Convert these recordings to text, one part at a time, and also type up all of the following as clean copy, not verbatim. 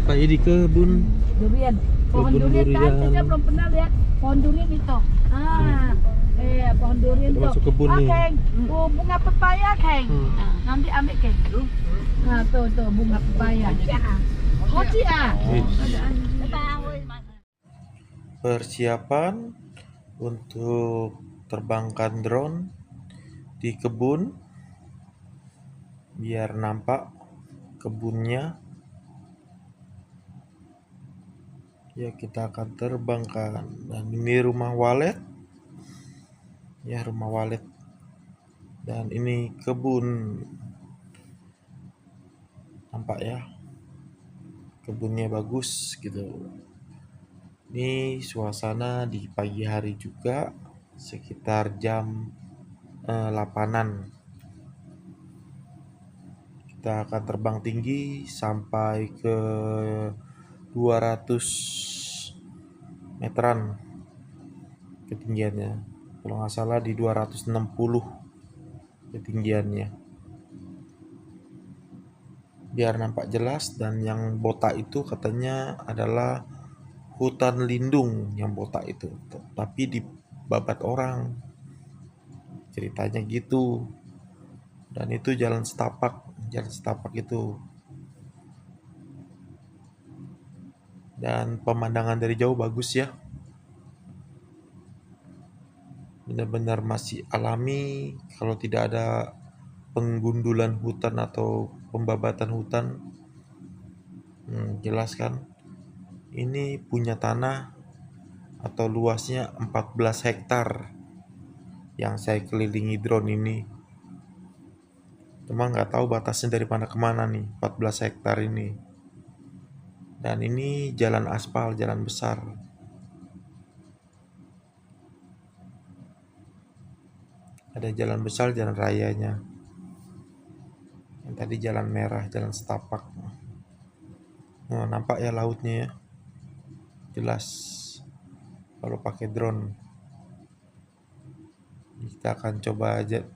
Pak di kebun Durian. Pohon Kebun durian kan durian. saya belum pernah lihat pohon durian itu. Pohon durian Kita tuh. masuk kebun nih. Keng. Bunga pepaya, Keng. Nanti ambil, Keng. Nah, tuh bunga pepaya. Hoci ah. Persiapan untuk terbangkan drone di kebun biar nampak kebunnya. Ya, kita akan terbangkan. Dan ini rumah walet. Ya, rumah walet. Dan ini kebun. Nampak ya. Kebunnya bagus gitu. Ini suasana di pagi hari juga, sekitar jam 8-an. Kita akan terbang tinggi sampai ke 200 meteran ketinggiannya. Kalau nggak salah di 260 ketinggiannya. Biar nampak jelas, dan yang botak itu katanya adalah hutan lindung yang botak itu. Tapi dibabat orang. Ceritanya gitu. Dan itu jalan setapak itu. Dan pemandangan dari jauh bagus ya. Benar-benar masih alami, kalau tidak ada penggundulan hutan atau pembabatan hutan. Jelas kan? Ini punya tanah atau luasnya 14 hektar yang saya kelilingi drone ini. Cuma nggak tahu batasnya dari mana ke mana nih 14 hektar ini. Dan ini jalan aspal, jalan besar. Ada jalan besar, jalan rayanya. Yang tadi jalan merah, jalan setapak. Nah, nampak ya lautnya ya. Jelas kalau pakai drone. Kita akan coba aja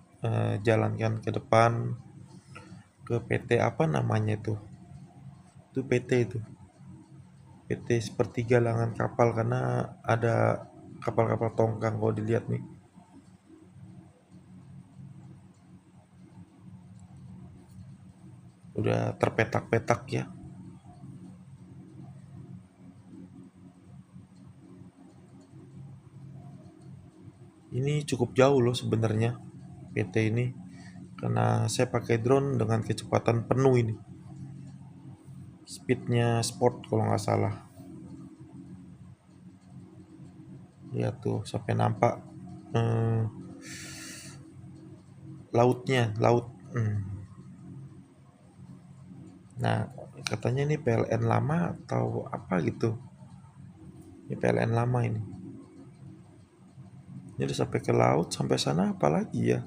jalankan ke depan ke PT apa namanya itu. Itu PT itu. PT seperti galangan kapal, karena ada kapal-kapal tongkang kalau dilihat nih. Udah terpetak-petak ya. Ini cukup jauh loh sebenarnya PT ini, karena saya pakai drone dengan kecepatan penuh ini. Speednya sport kalau nggak salah. Lihat tuh sampai nampak lautnya, laut. Nah, katanya ini PLN lama atau apa gitu. Ini PLN lama ini. Ini udah sampai ke laut, sampai sana apalagi ya.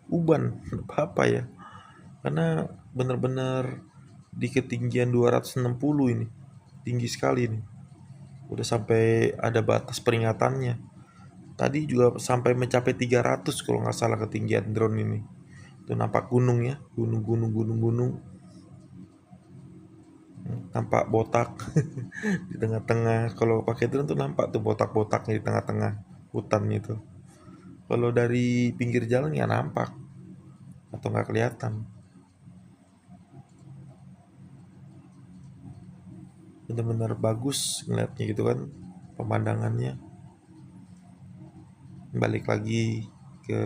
Uban, apa ya. Karena benar-benar di ketinggian 260 ini. Tinggi sekali ini. Udah sampai ada batas peringatannya. Tadi juga sampai mencapai 300 kalau nggak salah ketinggian drone ini. Tuh nampak gunung ya, gunung. Nampak botak di tengah-tengah. Kalau pakai drone tuh nampak tuh botak-botaknya di tengah-tengah hutan itu. Kalau dari pinggir jalan ya nampak atau nggak kelihatan. Benar-benar bagus ngeliatnya gitu kan, pemandangannya. Balik lagi ke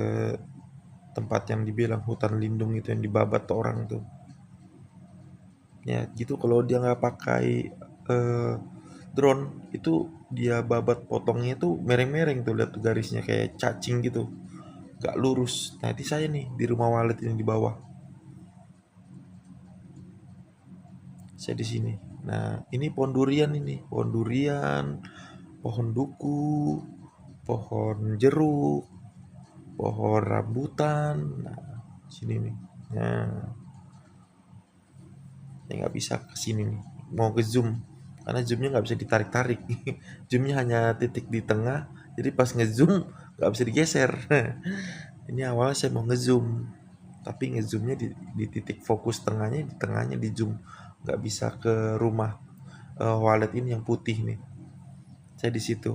tempat yang dibilang hutan lindung itu yang dibabat orang tuh. Ya gitu, kalau dia nggak pakai drone itu, dia babat potongnya tuh mereng-mereng tuh, lihat tuh garisnya kayak cacing gitu, gak lurus. Nah itu saya nih di rumah walet yang di bawah, saya di sini. Nah ini pohon durian, pohon duku, pohon jeruk, pohon rambutan. Nah sini nih. Nah saya nggak bisa ke sini nih, mau ke zoom karena zoomnya nggak bisa ditarik-tarik. Zoomnya hanya titik di tengah, jadi pas ngezoom nggak bisa digeser. Ini awalnya saya mau ngezoom, tapi ngezoomnya di titik fokus tengahnya, di tengahnya di zoom, nggak bisa ke rumah walet ini yang putih nih. Saya di situ.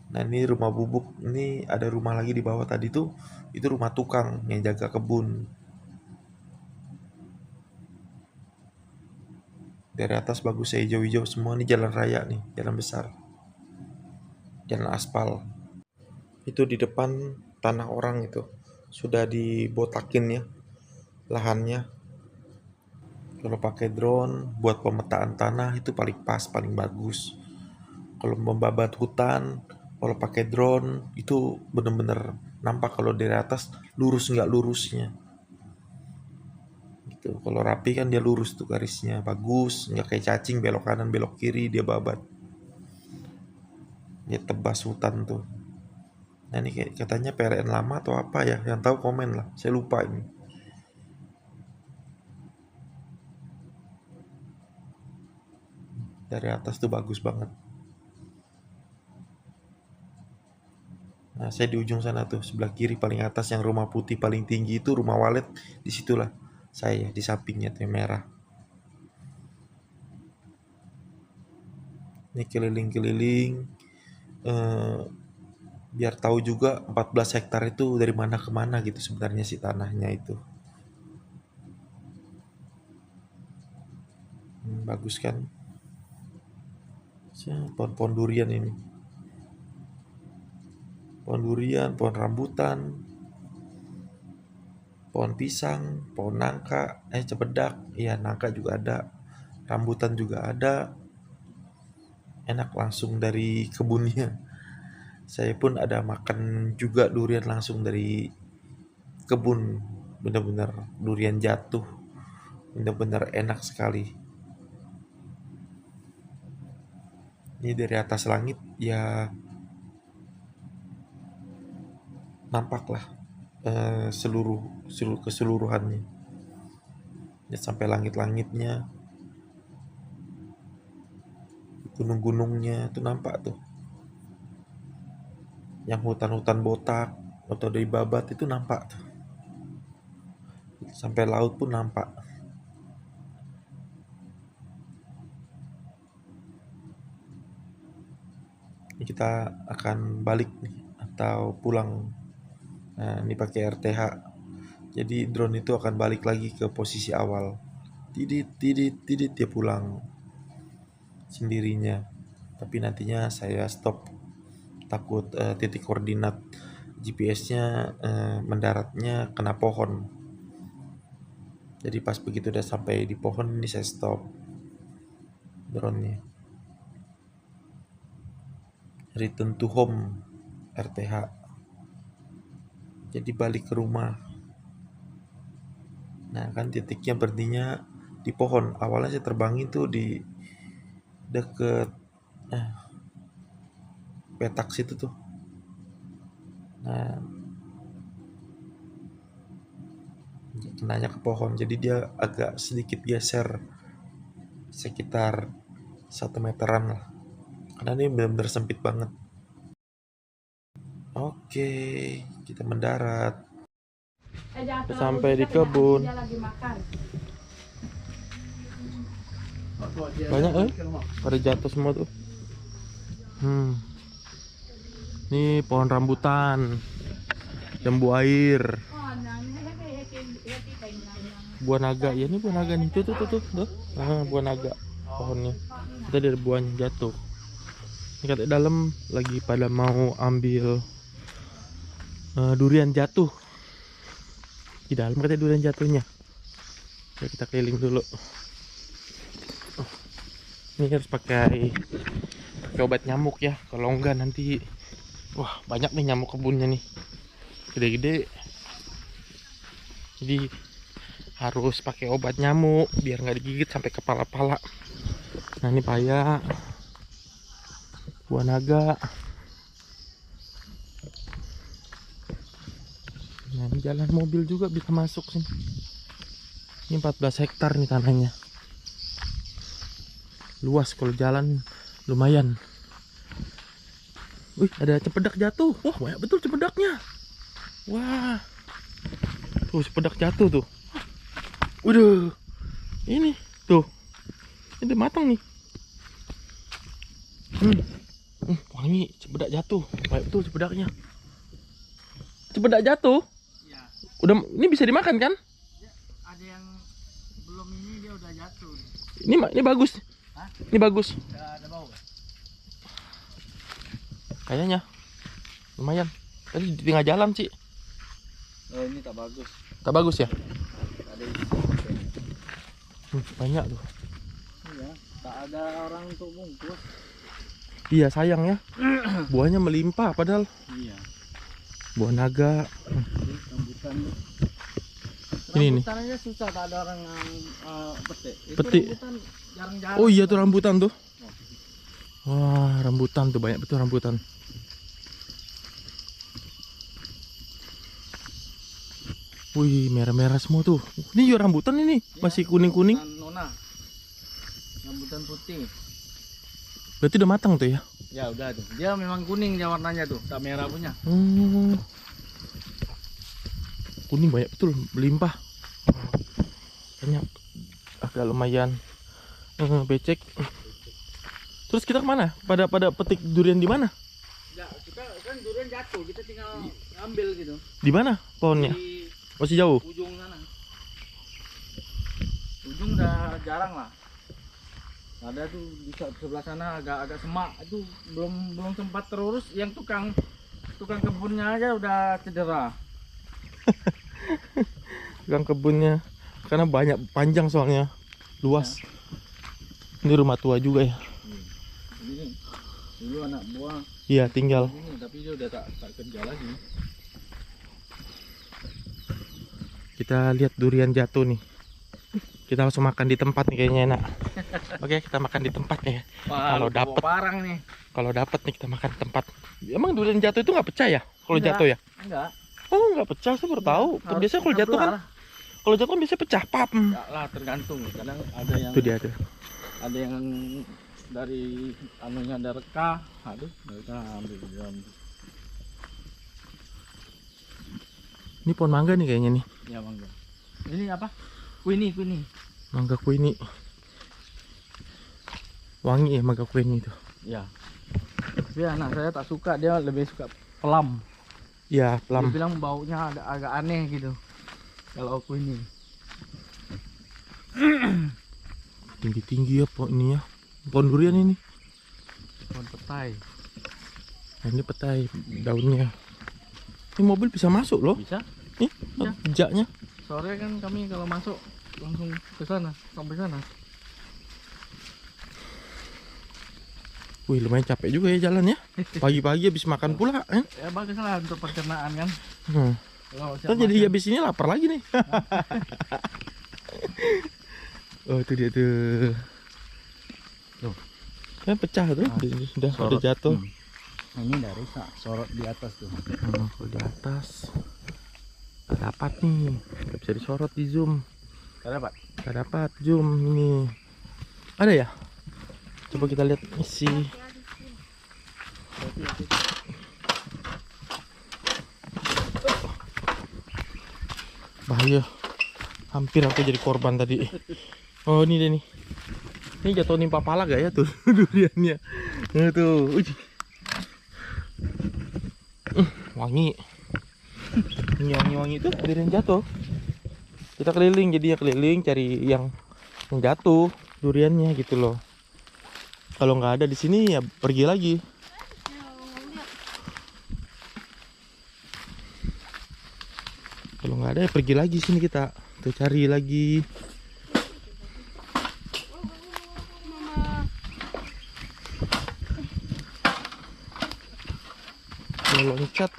Nah ini rumah Bubuk, ini ada rumah lagi di bawah tadi tuh, itu rumah tukang yang jaga kebun. Dari atas bagus ya, hijau-hijau semua. Ini jalan raya nih, jalan besar, jalan aspal. Itu di depan tanah orang itu sudah dibotakin ya lahannya. Kalau pakai drone buat pemetaan tanah itu paling pas, paling bagus. Kalau membabat hutan, kalau pakai drone itu bener-bener nampak kalau dari atas lurus nggak lurusnya. Gitu. Kalau rapi kan dia lurus tuh garisnya, bagus, nggak kayak cacing belok kanan belok kiri dia babat. Dia tebas hutan tuh. Nah ini kayak katanya PRN lama atau apa ya? Yang tahu komen lah. Saya lupa ini. Dari atas tuh bagus banget. Nah, saya di ujung sana tuh, sebelah kiri paling atas yang rumah putih paling tinggi itu rumah walet, disitulah saya di sampingnya tuh yang merah. Ini keliling-keliling, biar tahu juga 14 hektar itu dari mana ke mana gitu sebenarnya si tanahnya itu. Bagus kan? Pohon-pohon durian ini. Pohon durian, pohon rambutan, pohon pisang, pohon nangka, cempedak, iya nangka juga ada, rambutan juga ada, enak langsung dari kebunnya. Saya pun ada makan juga durian langsung dari kebun, bener-bener durian jatuh, bener-bener enak sekali. Ini dari atas langit ya nampaklah seluruh keseluruhannya ya, sampai langit-langitnya, gunung-gunungnya tuh nampak tuh, yang hutan-hutan botak atau dari babat itu nampak tuh, sampai laut pun nampak. Ini kita akan balik nih atau pulang. Nah ini pakai RTH, jadi drone itu akan balik lagi ke posisi awal. Tidit dia pulang sendirinya, tapi nantinya saya stop, takut titik koordinat GPS-nya mendaratnya kena pohon. Jadi pas begitu udah sampai di pohon ini saya stop drone-nya. Return to home RTH. Jadi balik ke rumah. Nah kan titiknya berhentinya di pohon. Awalnya saya terbangin tuh di deket petak situ tuh. Nah kenanya ke pohon, jadi dia agak sedikit geser sekitar 1 meteran lah, karena ini benar-benar sempit banget. Oke, kita mendarat. Sampai di kebun. Banyak pada jatuh semua tuh. Ini pohon rambutan, jambu air, buah naga. Ya ini buah naga nih, tuh. Buah naga pohonnya. Kita dari buahnya jatuh. Ini katanya dalam lagi pada mau ambil durian jatuh. Di dalam katanya durian jatuhnya. Ya, kita keliling dulu. Ini harus pakai obat nyamuk ya, kalau enggak nanti wah banyak nih nyamuk kebunnya nih, gede-gede. Jadi harus pakai obat nyamuk biar nggak digigit sampai kepala-pala. Nah ini paya, buah naga. Nah ini jalan mobil juga bisa masuk sini. Ini 14 hektar nih tanahnya, luas. Kalau jalan lumayan. Wih, ada cempedak jatuh. Wah, banyak betul cempedaknya. Wah. Tuh, cempedak jatuh tuh. Udah. Ini tuh. Ini udah matang nih. Wangi, cepedak jatuh. Baik betul cepedaknya. Cepedak jatuh. Ya, Udah, ini bisa dimakan kan? ada yang belum ini dia udah jatuh. Ini bagus. Hah? Ini bagus. Udah ada bau. Kayaknya lumayan. Tadi di tengah jalan sih. Oh, ini tak bagus. Tak bagus ya? Ada isi. Banyak tuh. Iya, tak ada orang untuk bungkus. Iya sayang ya. Buahnya melimpah padahal. Iya. Buah naga. Rambutan. Ini nih. Rambutan aja susah, tak ada orang yang petik. Itu Petik. rambutan jarang-jarang. Oh iya tuh rambutan tuh. Wah, rambutan tuh banyak betul rambutan. Wih, merah-merah semua tuh. Ini juga rambutan ini, Iya, masih kuning-kuning. Rambutan nona. Rambutan putih. Berarti udah matang tuh ya. Ya udah tuh. Dia memang kuning dia warnanya tuh, tak merah punya. Kuning banyak betul, melimpah. Banyak. Agak lumayan becek. Terus kita kemana? Pada petik durian di mana? Ya, kita kan durian jatuh, kita tinggal ambil gitu. Di mana pohonnya? Di Masih jauh. ujung sana. Ujung udah jarang lah. Ada tuh di sebelah sana agak semak itu belum sempat terurus. Yang tukang kebunnya aja udah cedera. Gang kebunnya karena banyak, panjang soalnya, luas. Ini rumah tua juga ya. Ini dulu anak buah Iya, tinggal. ini, tapi dia udah tak kerja lagi. Kita lihat durian jatuh nih. Kita langsung makan di tempat nih kayaknya enak. Oke, kita makan di tempat ya. Wah, Kalau lu dapet. bawa parang nih. Kalau dapat nih kita makan di tempat. Emang durian jatuh itu nggak pecah ya? Kalau Enggak. jatuh ya? Enggak. Oh, nggak pecah, saya baru tahu. Harus Biasanya kalau jatuh kan, biasanya pecah, pap. enggak lah, tergantung. Kadang ada yang Itu dia tuh. ada yang dari anunya ada reka. Aduh, mereka ambil diam. Ini pohon mangga nih kayaknya nih. Ya mangga. Ini apa? Kuini. Mangga kuini. Wangi ya mangga kuini itu. Ya. Tapi anak saya tak suka, dia lebih suka pelam. Iya, Dia pelam. bilang baunya agak aneh gitu. Kalau kuini. Tinggi-tinggi ya pohon ini ya. Pohon durian ini. Pohon petai. Nah, ini petai daunnya. Ini mobil bisa masuk loh. Bisa? Nih, Bisa. jejaknya. Sore kan kami kalau masuk langsung ke sana, sampai sana. Wih, lumayan capek juga ya jalan ya. Pagi-pagi habis makan pula kan. Ya bagus lah untuk pencernaan kan. Kalau siap Ntar jadi makan. habis ini lapar lagi nih. Oh, itu dia tuh. Tuh. Kan pecah tuh. Udah Sorot. jatuh. Nah, ini dari sorot di atas tuh. Kalau di atas. Gak dapat nih. Gak bisa disorot di zoom. Ada Pak? Gak dapat zoom ini. Ada ya? Coba kita lihat isi. Bahaya. Hampir aku jadi korban tadi. Oh, ini deh nih. Ini jatuh nimpa pala gak ya tuh duriannya? Nah, tuh. Uj. Wangi. Ini wangi-wangi itu durian jatuh. Kita keliling, jadinya keliling cari yang jatuh duriannya gitu loh. Kalau nggak ada di sini ya pergi lagi. Kalau nggak ada ya pergi lagi sini kita. Tuh cari lagi. Dia loncat.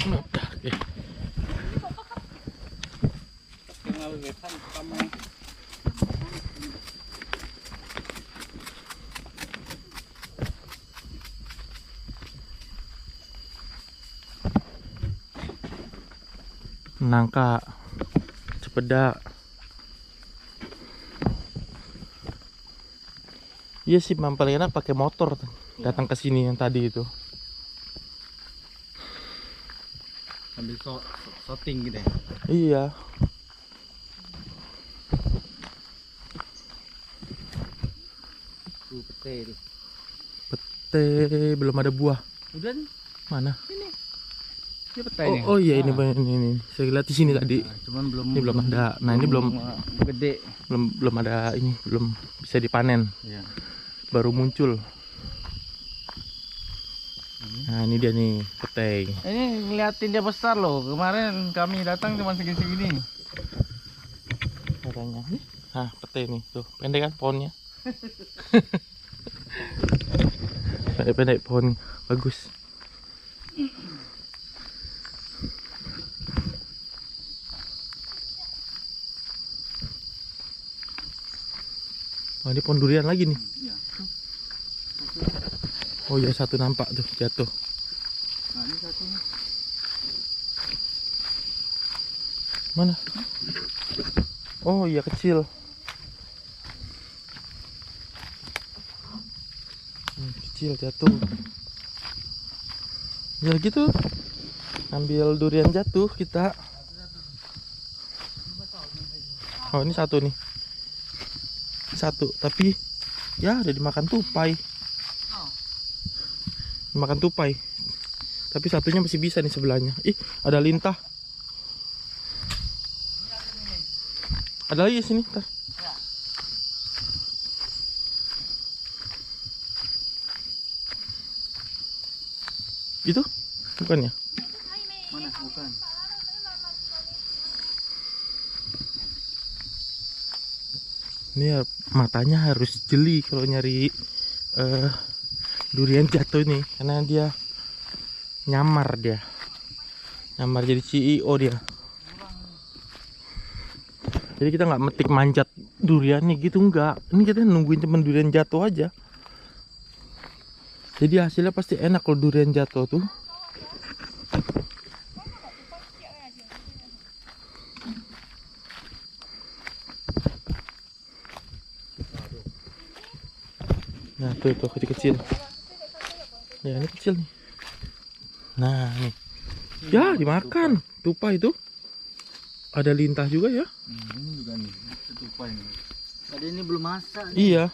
Udah, oke. Nangka, cepedak. Iya sih, paling enak pakai motor datang ke sini yang tadi itu. Sambil shooting gitu ya. Iya. Pete itu. Pete belum ada buah. Udah nih, Mana? ini. Ini pete ini. Oh iya ini. Saya lihat di sini tadi. Nah, cuman belum Ini belum ada. Nah, ini belum gede. belum ada ini, belum bisa dipanen. Iya. Baru muncul. Nah, ini dia nih, pete. Ini ngeliatin dia besar loh. Kemarin kami datang cuma segini-segini. Katanya. Nah, pete nih, tuh. Pendek kan pohonnya. Pendek-pendek pohon bagus. Oh, ini pohon durian lagi nih. Iya. Oh ya, satu nampak tuh jatuh. Nah, ini satunya. Mana? Oh iya, kecil. Kecil jatuh. Ya gitu. Ambil durian jatuh kita. Oh, ini satu nih. Satu, tapi ya udah dimakan tupai. Dimakan tupai. Tapi satunya masih bisa nih sebelahnya. Ih, ada lintah. Ada lagi sini, tar. Itu? Bukan ya? Mana? Bukan. Ini ya, matanya harus jeli kalau nyari durian jatuh nih, karena dia nyamar jadi CEO dia. Jadi kita nggak metik manjat duriannya gitu, enggak. Ini kita nungguin cuman durian jatuh aja. Jadi hasilnya pasti enak kalau durian jatuh tuh. Nah tuh kecil-kecil. Ya ini kecil nih. Nah nih. Ya dimakan tupai itu. Ada lintah juga ya. Ini juga nih, tupai nih. Tadi ini belum masak. Nih. Iya.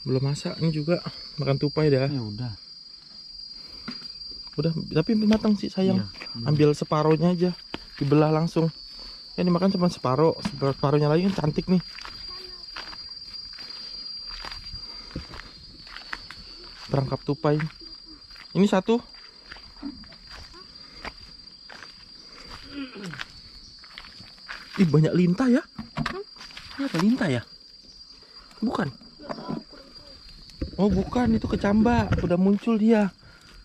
Belum masak, ini juga makan tupai dah. Ya udah. Udah, tapi matang sih sayang. Iya. Ambil separohnya aja, dibelah langsung. Ya dimakan cuma separoh, separohnya lagi kan cantik nih. Perangkap tupai. Ini satu. Ih, banyak lintah ya. Ini apa lintah ya? Bukan. Oh bukan, itu kecamba. Udah muncul dia.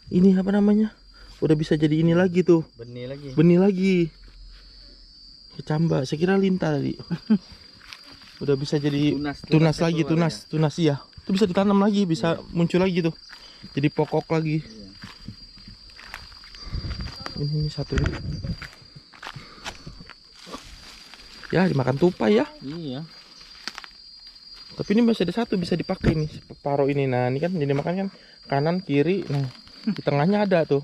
Ini apa namanya? Udah bisa jadi ini lagi tuh. Benih lagi. Benih lagi. Kecamba. Saya kira lintah tadi. Udah bisa jadi tunas lagi, tunas ya. Itu bisa ditanam lagi, bisa muncul lagi tuh. Jadi pokok lagi. Ini satu. Ya dimakan tupai ya. Iya. Tapi ini masih ada satu bisa dipakai nih separuh ini. Nah ini kan jadi makan kan kanan kiri. Nah di tengahnya ada tuh.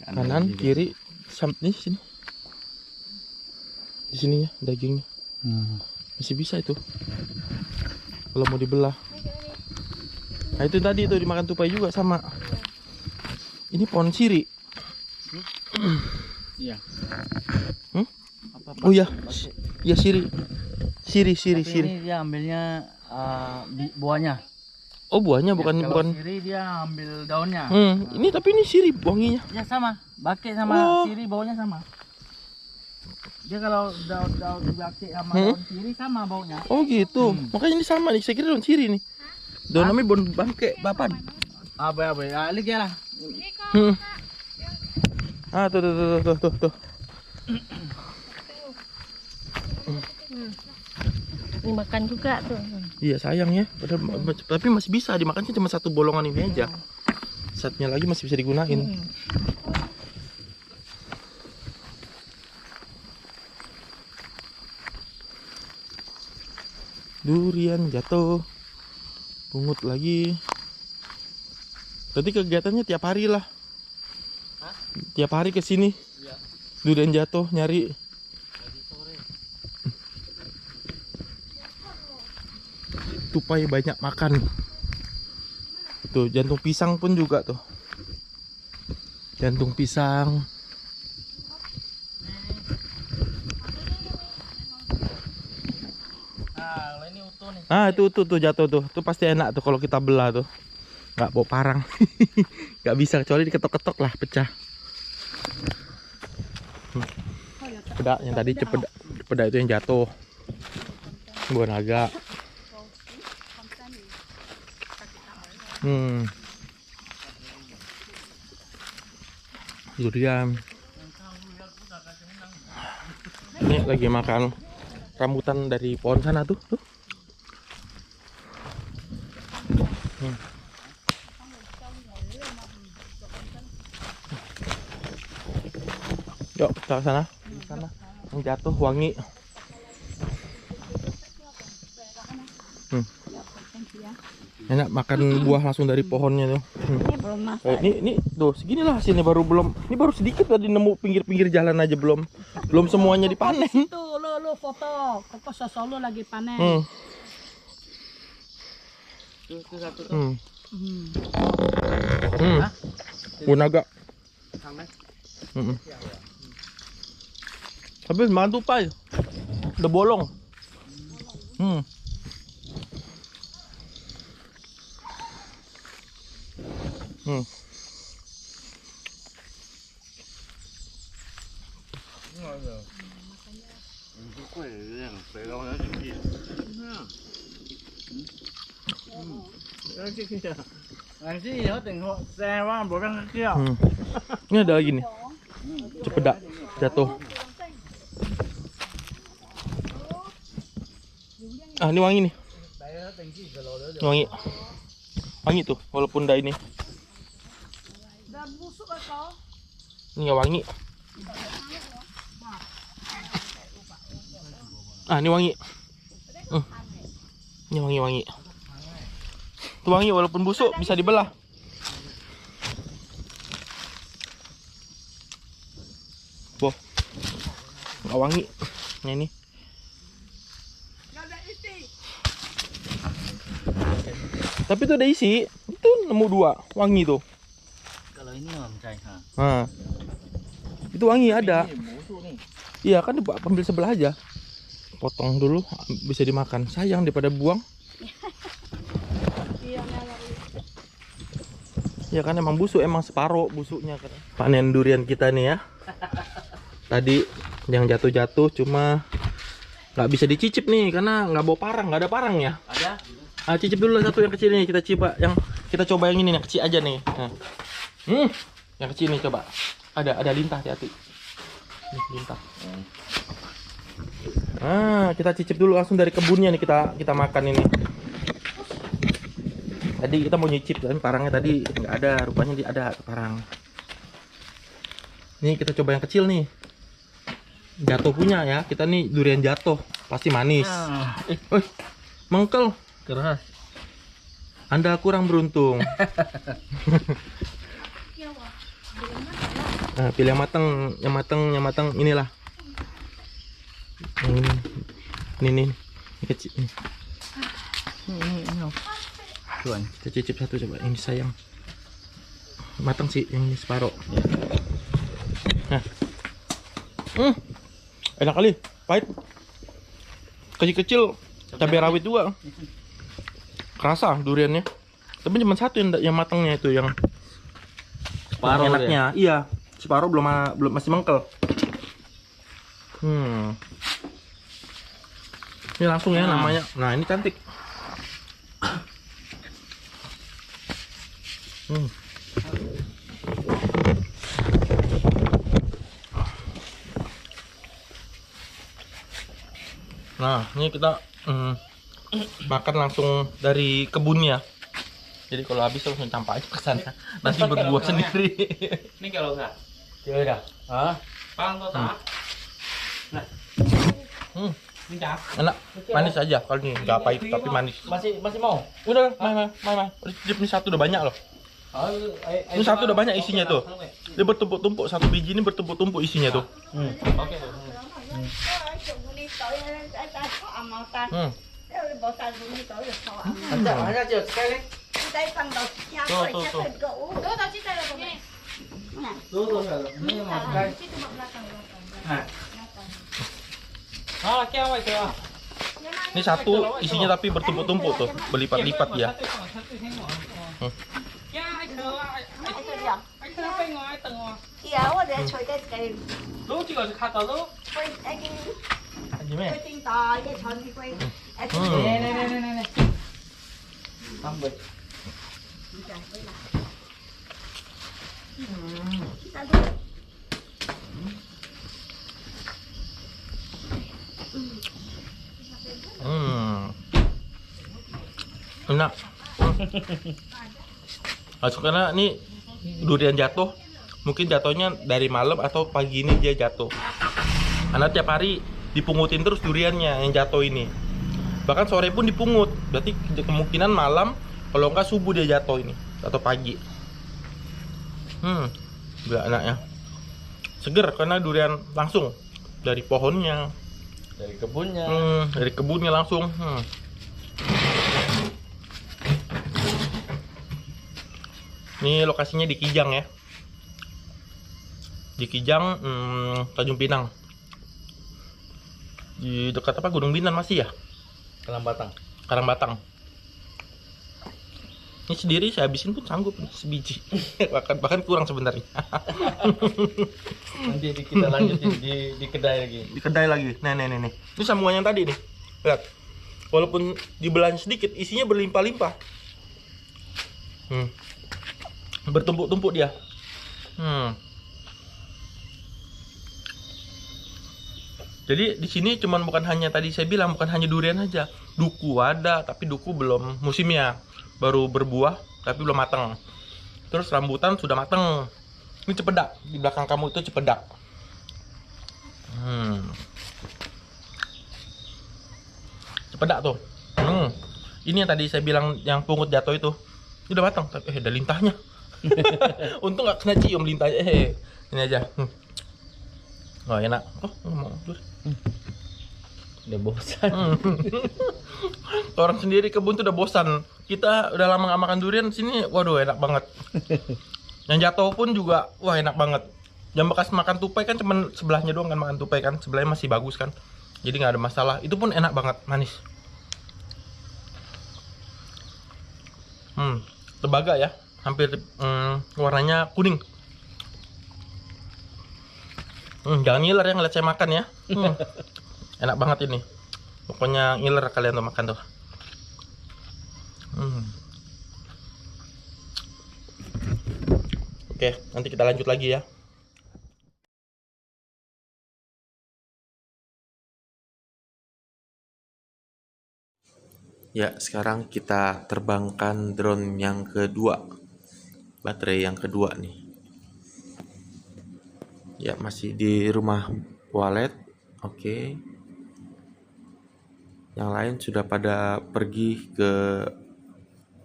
Kanan kiri nih sini. Di sini ya dagingnya. Masih bisa itu. Kalau mau dibelah. Nah itu tadi tuh dimakan tupai juga sama. Ini pohon siri. Iya. Oh iya. Ya siri. Siri. Ini dia ambilnya buahnya. Oh buahnya bukan. Siri dia ambil daunnya. Ini tapi ini siri wanginya. Ya sama, bake sama siri baunya sama. Dia kalau daun bake sama daun siri sama baunya. Oh gitu. Makanya ini sama nih. Saya kira daun siri nih. Daun namanya daun bangke, bapan. Apa. Lagi lah. Ah tuh. Ini makan juga tuh. Iya sayang ya. Padahal, tapi masih bisa dimakan sih, cuma satu bolongan ini aja. Satunya lagi masih bisa digunain. Durian jatuh. Pungut lagi. Berarti kegiatannya tiap hari lah. Tiap hari ke sini. Iya. Durian jatuh nyari. Dari sore. tupai banyak makan. Tuh jantung pisang pun juga tuh. Jantung pisang. Nah, kalau ini utuh nih. Ah itu tuh jatuh tuh. Itu pasti enak tuh kalau kita belah tuh. Nggak bawa parang. Nggak bisa kecuali diketok-ketok lah pecah. Cepeda yang tadi cepeda itu yang jatuh. Buah naga. Durian. Ini lagi makan rambutan dari pohon sana tuh. Yuk kita ke sana. Di sana yang jatuh wangi. Enak makan buah langsung dari pohonnya tuh. Ini belum masak. Ini tuh segini lah hasilnya, baru belum. Ini baru sedikit tadi nemu pinggir-pinggir jalan aja, belum semuanya dipanen. Tuh lo foto. Koko sosolo lagi panen. Itu satu tuh. Buah naga. Sampai. Habis makan tupai. Udah bolong. Nanti ya tengok sewa bukan kecil. Ini ada lagi nih. Cepeda jatuh. Ah, ini wangi nih. Wangi. Wangi tuh, walaupun dah ini. Udah busuk kok. Ini nggak wangi. Ah, ini wangi. Ini wangi. Itu wangi walaupun busuk bisa dibelah. Boh. Nggak wangi. Nah ini. Tapi itu ada isi. Itu nemu 2 wangi tuh. Kalau ini om cai ha. Nah. Itu wangi ada. Ini busuk nih. Iya kan ambil sebelah aja. Potong dulu bisa dimakan. Sayang daripada buang. Ya kan emang busuk, emang separuh busuknya kan. Panen durian kita nih ya. Tadi yang jatuh-jatuh cuma nggak bisa dicicip nih karena nggak bawa parang, nggak ada parangnya. Ada? Ah, cicip dulu satu yang kecil nih, kita coba kita coba yang ini yang kecil aja nih. Nah. Yang kecil nih coba. Ada lintah, hati-hati. Nih, lintah. Kita cicip dulu langsung dari kebunnya nih, kita makan ini. Tadi kita mau nyicip kan parangnya tadi nggak ada, rupanya ada parang. Nih kita coba yang kecil nih. Jatuh punya ya, kita nih durian jatuh pasti manis. Mengkel. Keras. Anda kurang beruntung. Nah, pilih yang matang inilah. Ini kecil. Ini. Tuan, Kita cicip satu coba. Ini sayang. Matang sih yang ini separuh. Nah. Enak kali, pahit. Kecil-kecil, cabai rawit juga. Kerasa duriannya. Tapi cuma satu yang matangnya itu yang separuh enaknya. Iya, separuh belum masih mengkel. Ini langsung ya namanya. Nah, ini cantik. Nah, ini kita makan langsung dari kebunnya. Jadi kalau habis langsung campak aja ke sana. Nanti berbuah sendiri. Ini kalau enggak. Ya udah. Pang tuh tak. Nah. Minta. Enak, manis aja kalau ini nggak pahit tapi manis. Masih mau? Udah, main. Ini satu udah banyak loh. Ini satu udah banyak isinya tuh. Dia bertumpuk-tumpuk, satu biji ini bertumpuk-tumpuk isinya tuh. Oke. Hanya aja sekali. Tuh, tuh, tuh. Tuh kalau ini makan. Nah. Ah, kaya apa itu? Ini satu isinya tapi bertumpuk-tumpuk tuh, berlipat-lipat ya. Iya, udah chơi cái Lu chỉ còn khát tao lu. quay tin tò với chọn đi quay. Này. Tambah. Enak. Karena ini durian jatuh, mungkin jatuhnya dari malam atau pagi ini dia jatuh. Karena tiap hari dipungutin terus duriannya yang jatuh ini. Bahkan sore pun dipungut. Berarti kemungkinan malam, kalau enggak subuh dia jatuh ini atau pagi. Gila enaknya. Seger karena durian langsung dari pohonnya, Dari kebunnya. dari kebunnya langsung. Ini lokasinya di Kijang ya. Di Kijang, Tanjung Pinang. Di dekat apa? Gunung Bintan masih ya? Kelambatan. Karangbatang. Ini sendiri saya habisin pun sanggup nih, sebiji. bahkan kurang sebenarnya. Nanti kita lanjutin di kedai lagi. Di kedai lagi. Nih. Ini sambungan yang tadi nih. Lihat. Walaupun dibelanya sedikit, isinya berlimpah-limpah. Bertumpuk-tumpuk dia. Jadi di sini cuman bukan hanya tadi saya bilang bukan hanya durian aja, duku ada, tapi duku belum musimnya, baru berbuah tapi belum matang. Terus rambutan sudah matang. Ini cepedak, di belakang kamu itu cepedak. Cepedak tuh. Ini yang tadi saya bilang yang pungut jatuh itu udah matang, tapi ada lintahnya. Untung nggak kena cium lintahnya. Ini aja. Oh enak. Oh ngomong Udah bosan. Orang sendiri kebun tuh udah bosan. Kita udah lama nggak makan durian sini, waduh enak banget. Yang jatuh pun juga, wah enak banget. Yang bekas makan tupai kan cuman sebelahnya doang kan makan tupai kan, sebelahnya masih bagus kan. Jadi nggak ada masalah. Itu pun enak banget, manis. Tembaga ya, hampir warnanya kuning. Jangan ngiler ya ngeliat saya makan ya. Enak banget ini. Pokoknya ngiler kalian tuh makan tuh. Oke, nanti kita lanjut lagi ya. Ya, sekarang kita terbangkan drone yang kedua. Baterai yang kedua nih. Ya, masih di rumah Walet. Oke. Yang lain sudah pada pergi ke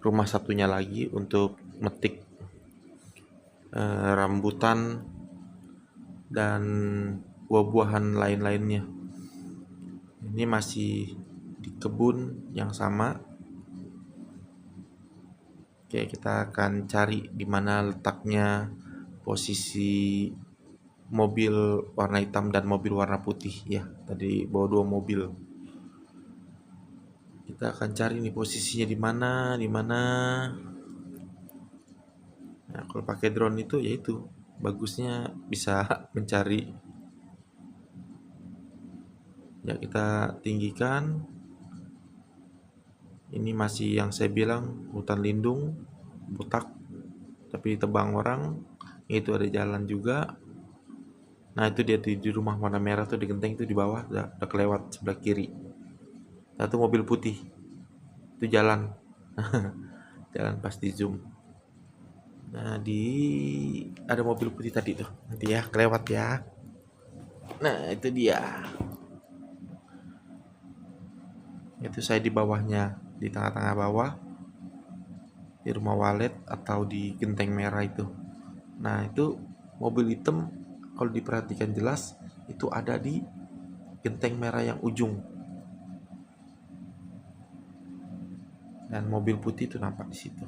rumah satunya lagi untuk metik rambutan dan buah-buahan lain-lainnya. Ini masih di kebun yang sama. Oke, kita akan cari di mana letaknya posisi mobil warna hitam dan mobil warna putih ya. Tadi bawa dua mobil. Kita akan cari nih posisinya di mana. Nah, kalau pakai drone itu ya itu bagusnya bisa mencari. Ya, kita tinggikan. Ini masih yang saya bilang hutan lindung, botak, tapi ditebang orang. Itu ada jalan juga. Nah itu dia di rumah warna merah tuh di genteng itu di bawah udah kelewat sebelah kiri. Satu mobil putih itu jalan. Jalan pas di zoom. Nah ada mobil putih tadi tuh nanti ya kelewat ya. Nah itu dia. Itu saya di bawahnya, di tengah-tengah bawah di rumah Walet atau di genteng merah itu. Nah itu mobil hitam kalau diperhatikan jelas itu ada di genteng merah yang ujung. dan mobil putih itu nampak di situ.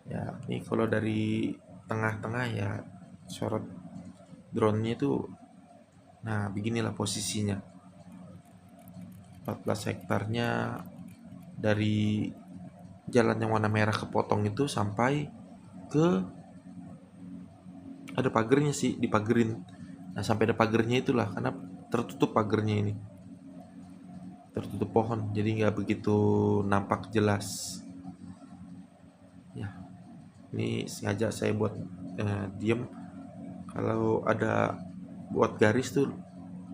Ya, ini kalau dari tengah-tengah ya sorot drone-nya itu, nah beginilah posisinya. 14 hektarnya dari jalan yang warna merah kepotong itu sampai ke, ada pagernya sih, dipagerin. Nah sampai ada pagernya itulah, karena tertutup pagernya ini, tertutup pohon, jadi nggak begitu nampak jelas. Ya, ini sengaja saya buat diem. Kalau ada buat garis tuh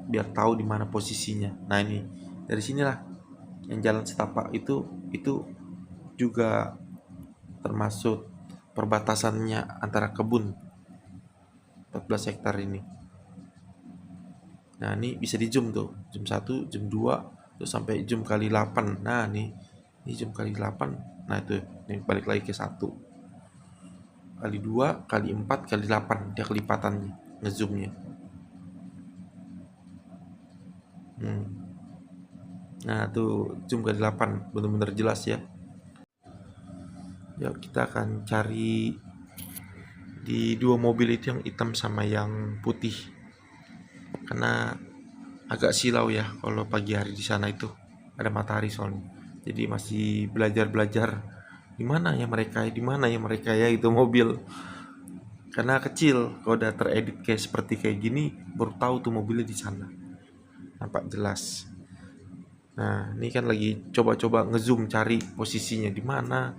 biar tahu di mana posisinya. Nah ini dari sinilah yang jalan setapak itu juga termasuk perbatasannya antara kebun 14 hektar ini. Nah ini bisa di zoom tuh, zoom 1, zoom 2, terus sampai zoom kali 8. Nah ini zoom kali 8. Nah itu, ini balik lagi ke 1 kali 2 kali 4 kali 8, dia kelipatannya ngezoomnya. Nah tuh zoom kali 8 bener-bener jelas ya. Ya kita akan cari di dua mobil itu, yang hitam sama yang putih, karena agak silau ya kalau pagi hari di sana itu ada matahari soalnya. Jadi masih belajar di mana ya mereka ya itu mobil. Karena kecil, kalau udah teredit kayak seperti kayak gini baru tahu tuh mobilnya di sana. Nampak jelas. Nah, ini kan lagi coba-coba ngezoom cari posisinya di mana.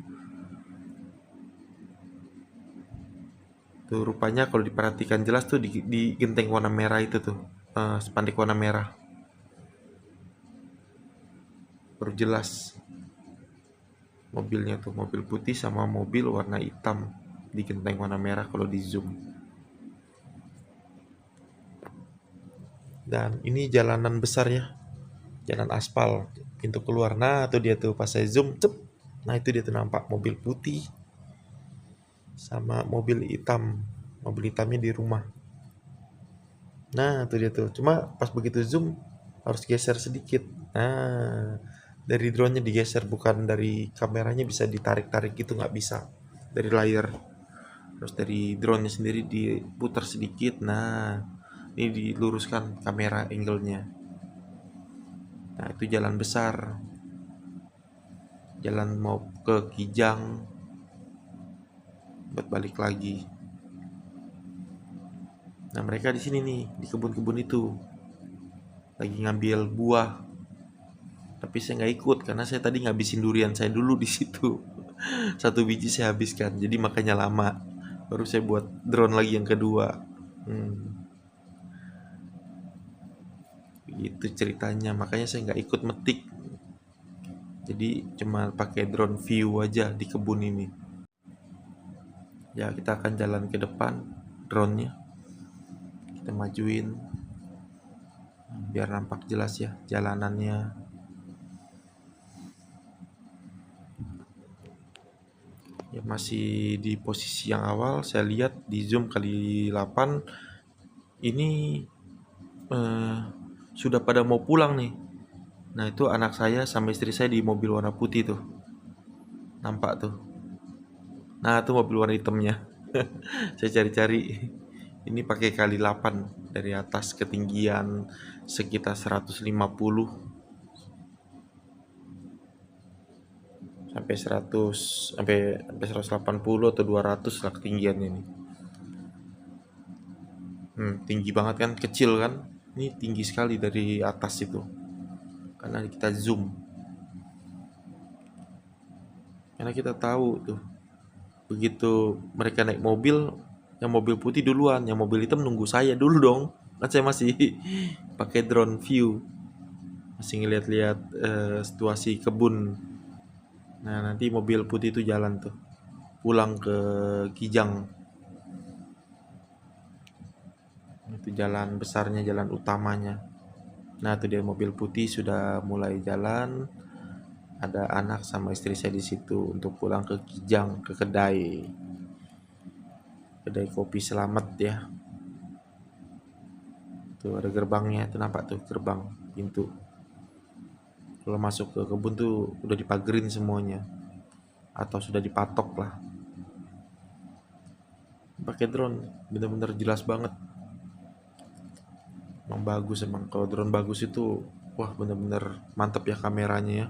Tuh rupanya kalau diperhatikan jelas tuh di genteng warna merah itu tuh, spanduk warna merah. Baru jelas mobilnya tuh, mobil putih sama mobil warna hitam di genteng warna merah kalau di zoom. Dan ini jalanan besar ya, jalan aspal, pintu keluar. Nah tuh dia tuh pas saya zoom, cep. Nah itu dia tuh nampak mobil putih sama mobil hitam. Mobil hitamnya di rumah. Nah tuh dia tuh, cuma pas begitu zoom harus geser sedikit. Nah dari drone-nya digeser, bukan dari kameranya bisa ditarik-tarik gitu, nggak bisa dari layar. Terus dari drone-nya sendiri diputar sedikit. Nah ini diluruskan kamera angle-nya. Nah itu jalan besar, jalan mau ke Kijang buat balik lagi. Nah mereka di sini nih, di kebun-kebun itu lagi ngambil buah, tapi saya nggak ikut karena saya tadi ngabisin durian saya dulu di situ. 1 biji saya habiskan, jadi makanya lama. Baru saya buat drone lagi yang kedua. Begitu ceritanya, makanya saya nggak ikut metik. Jadi cuma pakai drone view aja di kebun ini. Ya kita akan jalan ke depan drone-nya. Kita majuin biar nampak jelas ya jalanannya. Ya masih di posisi yang awal. Saya lihat di zoom kali 8 ini sudah pada mau pulang nih. Nah itu anak saya sama istri saya di mobil warna putih tuh, nampak tuh. Nah itu mobil warna hitamnya. Saya cari-cari, ini pakai kali 8 dari atas, ketinggian sekitar 150 sampai 100 sampai 180 atau 200 lah ketinggiannya ini. Tinggi banget kan, kecil kan? Ini tinggi sekali dari atas itu. Karena kita zoom. Karena kita tahu tuh, begitu mereka naik mobil, yang mobil putih duluan, yang mobil hitam nunggu saya dulu dong. Kan saya masih pakai drone view, masih ngeliat-liat situasi kebun. Nah nanti mobil putih itu jalan tuh, pulang ke Kijang. Itu jalan besarnya, jalan utamanya. Nah itu dia mobil putih sudah mulai jalan. Ada anak sama istri saya di situ untuk pulang ke Kijang, ke kedai kopi Selamat ya. Tuh ada gerbangnya, itu nampak tuh gerbang pintu. Kalau masuk ke kebun tuh udah dipagerin semuanya atau sudah dipatok lah. Pakai drone bener-bener jelas banget. Emang bagus emang, kalau drone bagus itu wah bener-bener mantap ya kameranya ya.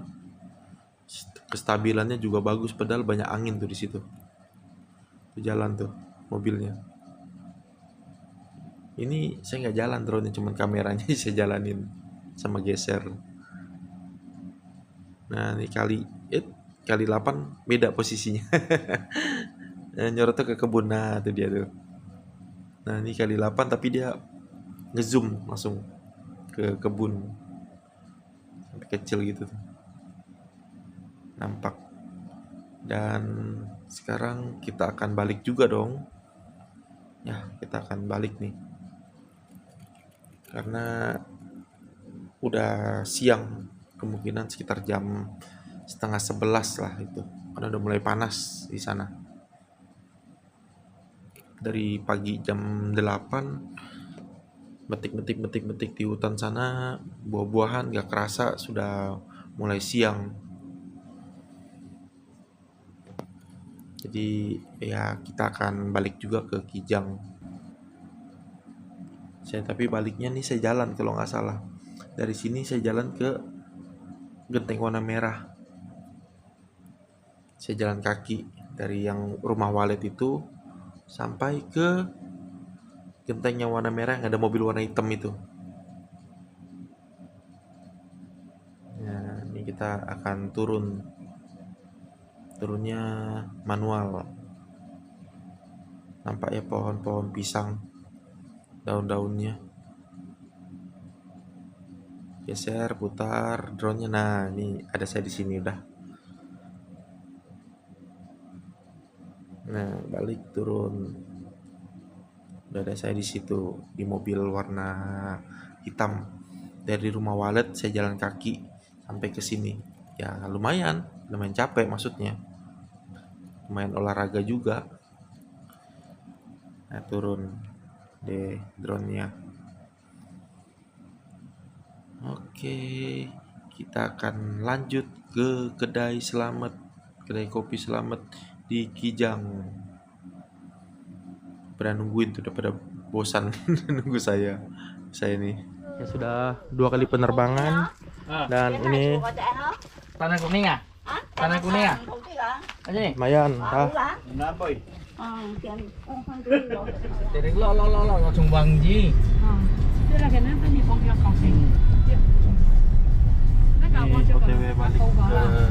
Kestabilannya juga bagus, padahal banyak angin tuh di situ. Tuh jalan tuh mobilnya. Ini saya nggak jalan drone, cuman kameranya saya jalanin sama geser. Nah ini kali 8 beda posisinya. Nyorotnya ke kebun, nah itu dia tuh. Nah ini kali 8 tapi dia ngezoom langsung ke kebun sampai kecil gitu tuh, nampak. Dan sekarang kita akan balik juga dong ya, kita akan balik nih karena udah siang, kemungkinan sekitar jam 10:30 lah itu, karena udah mulai panas di sana. Dari pagi jam 8 metik di hutan sana, buah-buahan gak kerasa sudah mulai siang. Jadi ya kita akan balik juga ke Kijang. Tapi baliknya nih saya jalan kalau nggak salah. Dari sini saya jalan ke Genteng Warna Merah. Saya jalan kaki dari yang rumah walet itu sampai ke genteng yang warna merah yang ada mobil warna hitam itu. Nah, ini kita akan turunnya manual. Nampak ya pohon-pohon pisang, daun-daunnya. Geser, putar drone-nya. Nah, ini ada saya di sini udah. Nah, balik turun. Udah ada saya di situ di mobil warna hitam. Dari rumah walet saya jalan kaki sampai ke sini. Ya, lumayan capek maksudnya. Lumayan olahraga juga. Nah, turun deh drone-nya. Oke, kita akan lanjut ke kedai kopi Selamat di Kijang. Pada nungguin tuh, udah pada bosan nunggu saya nih. Ya sudah 2 kali penerbangan dan ini Tanah kuning ah? Tanah kuning ah? Aja nih. lumayan. Jadi lo langsung Bang Ji. Itu lah kenapa nih bongkar kosong. Ini OTW balik ke